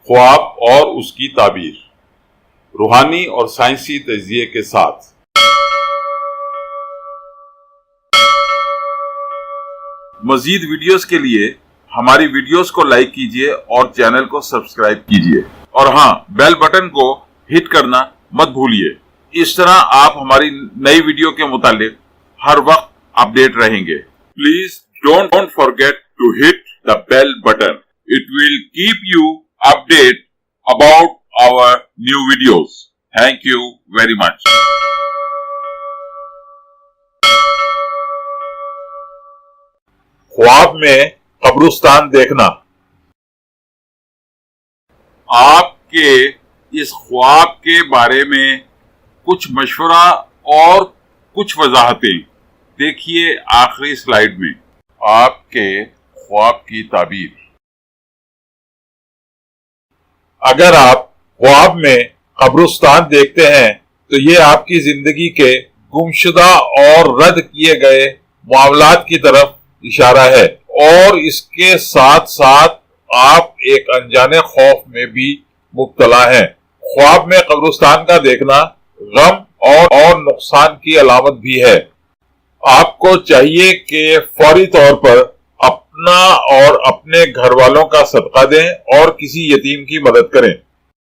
خواب اور اس کی تعبیر، روحانی اور سائنسی تجزیے کے ساتھ۔ مزید ویڈیوز کے لیے ہماری ویڈیوز کو لائک کیجیے اور چینل کو سبسکرائب کیجیے، اور ہاں، بیل بٹن کو ہٹ کرنا مت بھولیے۔ اس طرح آپ ہماری نئی ویڈیو کے متعلق ہر وقت اپڈیٹ رہیں گے۔ Please don't forget to hit the bell button. It will keep you updated about our new videos. Thank you very much. خواب میں قبرستان دیکھنا۔ آپ کے اس خواب کے بارے میں کچھ مشورہ اور کچھ وضاحتیں دیکھیے آخری سلائیڈ میں۔ آپ کے خواب کی تعبیر۔ اگر آپ خواب میں قبرستان دیکھتے ہیں تو یہ آپ کی زندگی کے گمشدہ اور رد کیے گئے معاملات کی طرف اشارہ ہے، اور اس کے ساتھ ساتھ آپ ایک انجانے خوف میں بھی مبتلا ہیں۔ خواب میں قبرستان کا دیکھنا غم اور نقصان کی علامت بھی ہے۔ آپ کو چاہیے کہ فوری طور پر اپنا اور اپنے گھر والوں کا صدقہ دیں اور کسی یتیم کی مدد کریں۔